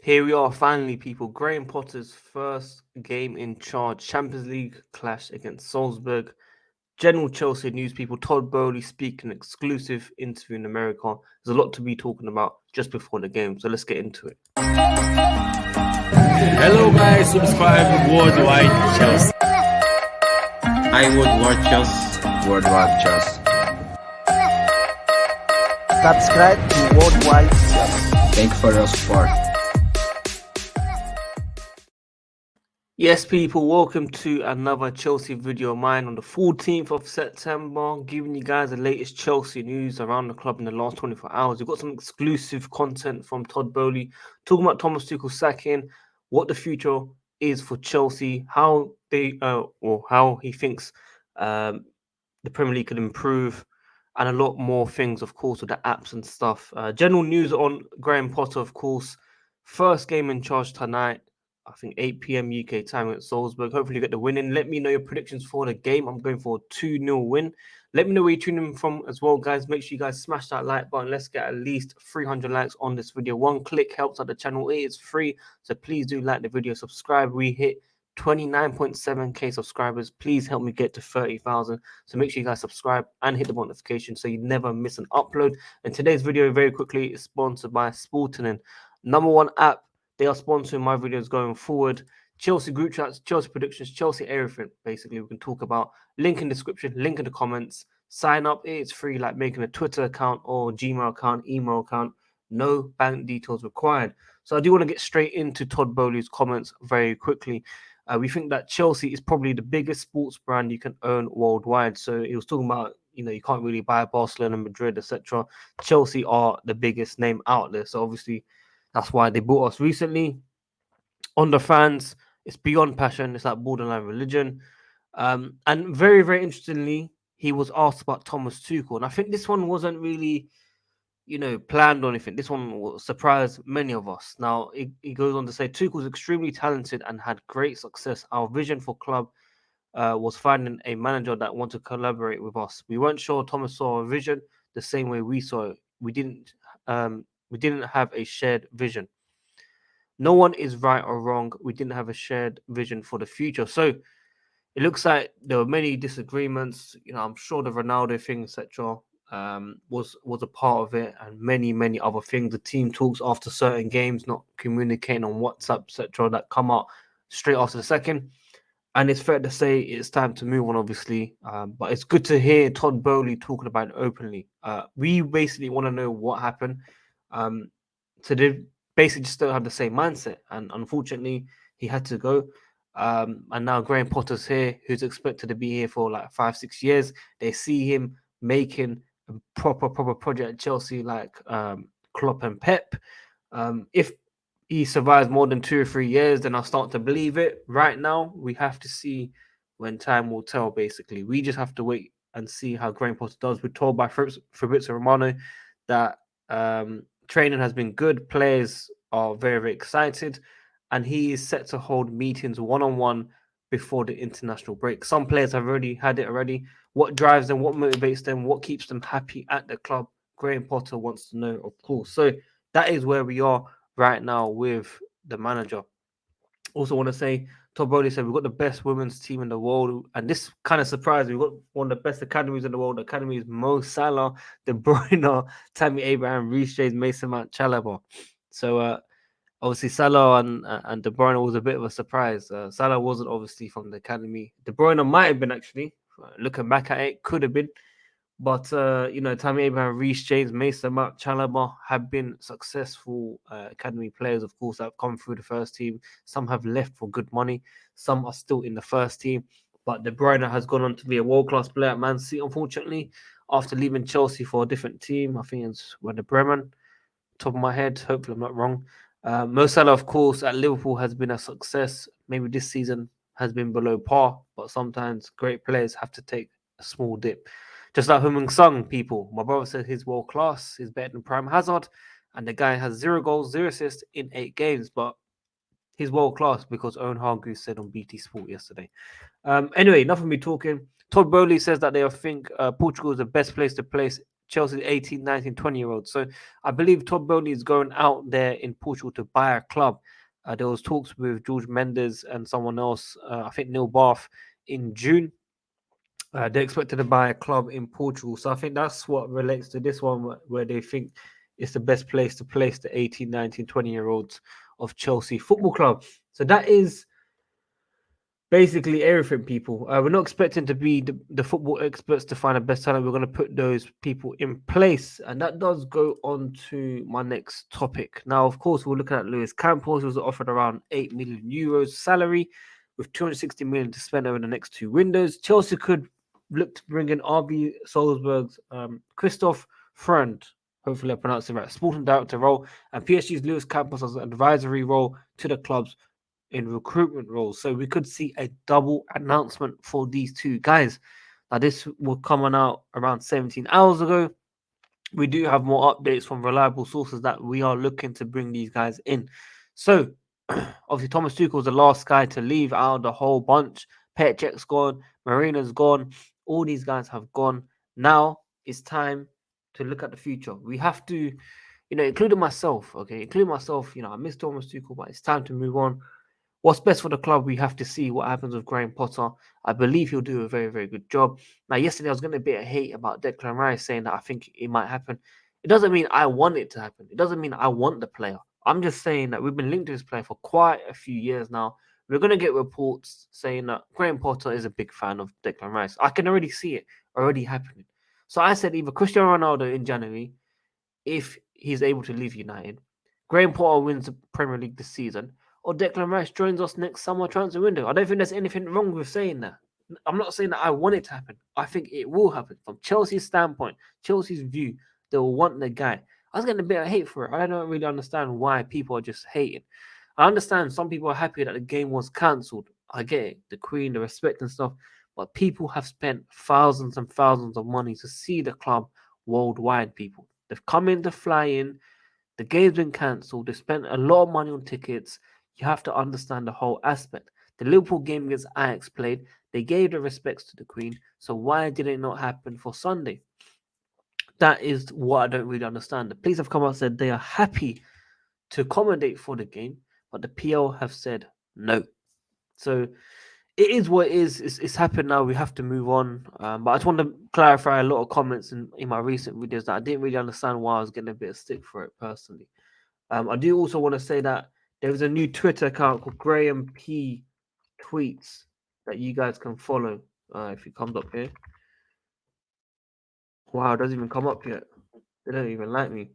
Here we are, finally, people. Graham Potter's first game in charge. Champions League clash against Salzburg. General Chelsea news people. Todd Boehly speaking exclusive interview in America. There's a lot to be talking about just before the game, so let's get into it. Hello guys, subscribe WorldWideChels. Hi WorldWideChels. WorldWideChels. Subscribe to WorldWideChels. Thank you for your support. Yes, people, welcome to another Chelsea video of mine on the 14th of September, giving you guys the latest Chelsea news around the club in the last 24 hours. We've got some exclusive content from Todd Boehly, talking about Thomas Tuchel sacking, what the future is for Chelsea, how they or how he thinks the Premier League could improve, and a lot more things, of course, with the apps and stuff. General news on Graham Potter, of course. First game in charge tonight. I think 8 p.m. UK time at Salzburg. Hopefully you get the win in. Let me know your predictions for the game. I'm going for a 2-0 win. Let me know where you're tuning in from as well, guys. Make sure you guys smash that like button. Let's get at least 300 likes on this video. One click helps out the channel. It is free, so please do like the video. Subscribe. We hit 29.7k subscribers. Please help me get to 30,000. So make sure you guys subscribe and hit the notification so you never miss an upload. And today's video, very quickly, is sponsored by Sporting, #1 app. They are sponsoring my videos going forward. Chelsea group chats, Chelsea predictions, Chelsea everything. Basically, we can talk about. Link in description, link in the comments. Sign up. It's free, like making a Twitter account or Gmail account, email account. No bank details required. So I do want to get straight into Todd Boehly's comments very quickly. We think that Chelsea is probably the biggest sports brand you can own worldwide. So he was talking about, you can't really buy Barcelona, Madrid, etc. Chelsea are the biggest name out there. So obviously, that's why they bought us recently. On the fans, it's beyond passion. It's like borderline religion. And very, very interestingly, he was asked about Thomas Tuchel. And I think this one wasn't really, planned or anything. This one will surprise many of us. Now, he goes on to say, Tuchel is extremely talented and had great success. Our vision for club was finding a manager that wanted to collaborate with us. We weren't sure Thomas saw a vision the same way we saw it. We didn't have a shared vision. No one is right or wrong. We didn't have a shared vision for the future. So it looks like there were many disagreements. I'm sure the Ronaldo thing, etc., was a part of it, and many other things. The team talks after certain games, not communicating on WhatsApp, etc., that come out straight after the second. And it's fair to say it's time to move on, obviously. But it's good to hear Todd Boehly talking about it openly. We basically want to know what happened. So they basically just don't have the same mindset. And unfortunately, he had to go. And now Graham Potter's here, who's expected to be here for like 5-6 years. They see him making a proper project at Chelsea, like Klopp and Pep. If he survives more than 2 or 3 years, then I'll start to believe it. Right now, we have to see when time will tell, basically. We just have to wait and see how Graham Potter does. We're told by Fabrizio Romano that training has been good. Players are very, very excited. And he is set to hold meetings one-on-one before the international break. Some players have already had it already. What drives them? What motivates them? What keeps them happy at the club? Graham Potter wants to know, of course. So that is where we are right now with the manager. Also want to say, Todd Boehly said we've got the best women's team in the world, and this kind of surprised me. We've got one of the best academies in the world. The academy is Mo Salah, De Bruyne, Tammy Abraham, Reece James, Mason Mount, Chalobah. So obviously Salah and De Bruyne was a bit of a surprise. Salah wasn't obviously from the academy. De Bruyne might have been actually. Looking back at it, could have been. But Tammy Abraham, Reece James, Mason Mount, Chalobah have been successful academy players, of course, that have come through the first team. Some have left for good money. Some are still in the first team. But De Bruyne has gone on to be a world-class player at Man City, unfortunately, after leaving Chelsea for a different team. I think it's Werder Bremen, top of my head. Hopefully I'm not wrong. Mo Salah, of course, at Liverpool has been a success. Maybe this season has been below par, but sometimes great players have to take a small dip. Just like Heung-min Son, people. My brother said he's world class. He's better than Prime Hazard. And the guy has 0 goals, 0 assists in 8 games. But he's world class because Owen Hargreaves said on BT Sport yesterday. Anyway, enough of me talking. Todd Boehly says that they think Portugal is the best place to Chelsea's 18, 19, 20-year-olds. So I believe Todd Boehly is going out there in Portugal to buy a club. There was talks with George Mendes and someone else, I think Neil Bath, in June. They expected to buy a club in Portugal. So I think that's what relates to this one, where they think it's the best place to place the 18, 19, 20-year-olds of Chelsea Football Club. So that is basically everything, people. We're not expecting to be the football experts to find the best talent. We're going to put those people in place. And that does go on to my next topic. Now, of course, we're looking at Luis Campos, who was offered around 8 million euros salary with 260 million to spend over the next 2 windows. Chelsea could look to bring in RB Salzburg's Christoph Freund, hopefully I pronounced it right, sporting director role, and PSG's Luis Campos as an advisory role to the club's in recruitment roles. So we could see a double announcement for these two guys. Now, this will come on out around 17 hours ago. We do have more updates from reliable sources that we are looking to bring these guys in. So, obviously, Thomas Tuchel was the last guy to leave out of the whole bunch. Petchek's gone, Marina's gone, all these guys have gone. Now it's time to look at the future. We have to, including myself, I miss Thomas Tuchel, but it's time to move on. What's best for the club, we have to see what happens with Graham Potter. I believe he'll do a very, very good job. Now, yesterday I was getting a bit of hate about Declan Rice, saying that I think it might happen. It doesn't mean I want it to happen. It doesn't mean I want the player. I'm just saying that we've been linked to this player for quite a few years now. We're going to get reports saying that Graham Potter is a big fan of Declan Rice. I can already see it already happening. So I said either Cristiano Ronaldo in January, if he's able to leave United, Graham Potter wins the Premier League this season, or Declan Rice joins us next summer transfer window. I don't think there's anything wrong with saying that. I'm not saying that I want it to happen. I think it will happen. From Chelsea's standpoint, Chelsea's view, they will want the guy. I was getting a bit of hate for it. I don't really understand why people are just hating. I understand some people are happy that the game was cancelled. I get it. The Queen, the respect and stuff. But people have spent thousands and thousands of money to see the club worldwide, people. They've come in to fly in. The game's been cancelled. They spent a lot of money on tickets. You have to understand the whole aspect. The Liverpool game against Ajax played. They gave the respects to the Queen. So why did it not happen for Sunday? That is what I don't really understand. The police have come out and said they are happy to accommodate for the game, but the PL have said no. So it is what it is. It's happened now. We have to move on. But I just want to clarify a lot of comments in my recent videos that I didn't really understand why I was getting a bit of stick for it personally. I do also want to say that there is a new Twitter account called Graham P Tweets that you guys can follow if it comes up here. Wow, it doesn't even come up yet. They don't even like me.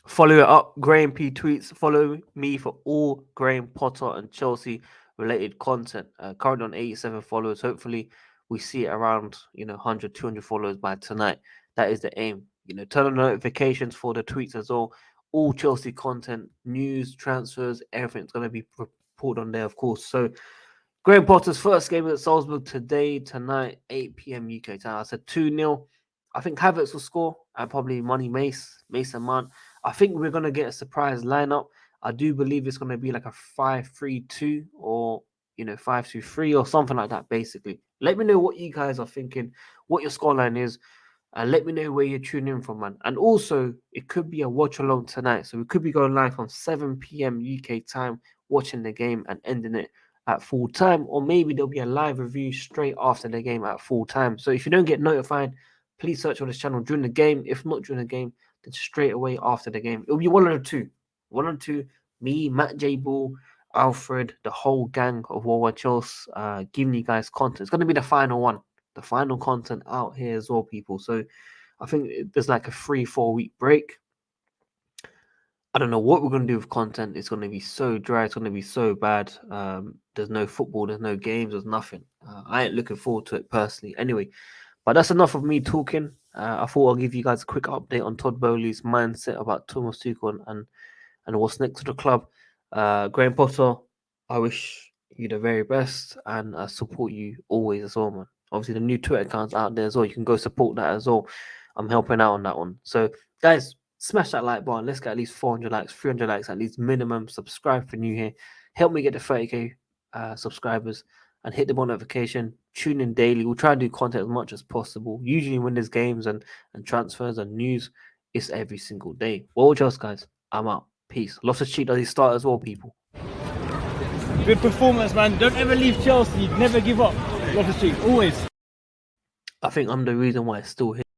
Follow it up, Graham P Tweets. Follow me for all Graham Potter and Chelsea related content. Currently on 87 followers. Hopefully we see it around 100, 200 followers by tonight. That is the aim. Turn on notifications for the tweets as well. All Chelsea content, news, transfers, everything's going to be reported on there, of course. So Graham Potter's first game at Salzburg tonight, 8 p.m. UK time. I said 2-0. I think Havertz will score and probably Mason Mount. I think we're going to get a surprise lineup. I do believe it's going to be like a 5-3-2 or 5-2-3 or something like that, basically. Let me know what you guys are thinking, what your scoreline is, and let me know where you're tuning in from, man. And also, it could be a watch along tonight. So we could be going live from 7 p.m. UK time, watching the game and ending it at full time. Or maybe there'll be a live review straight after the game at full time. So if you don't get notified, please search on this channel during the game. If not during the game, then straight away after the game. It'll be one of the two. One of the two. Me, Matt J. Ball, Alfred, the whole gang of WorldWideChels, giving you guys content. It's going to be the final one. The final content out here as well, people. So I think there's like a 3-4 week break. I don't know what we're going to do with content. It's going to be so dry. It's going to be so bad. There's no football. There's no games. There's nothing. I ain't looking forward to it personally. Anyway, but that's enough of me talking. I thought I'll give you guys a quick update on Todd Boehly's mindset about Thomas Tuchel and what's next to the club. Graham Potter, I wish you the very best and I support you always as well, man. Obviously, the new Twitter account's out there as well. You can go support that as well. I'm helping out on that one. So, guys, smash that like button. Let's get at least 400 likes, 300 likes at least minimum. Subscribe for new here. Help me get to 30k subscribers and hit the bell notification. Tune in daily. We'll try and do content as much as possible. Usually when there's games and transfers and news, it's every single day. WorldWideChels, guys. I'm out. Peace. Loftus-Cheek does he start as well, people. Good performance, man. Don't ever leave Chelsea. Never give up. Loftus-Cheek, always. I think I'm the reason why it's still here.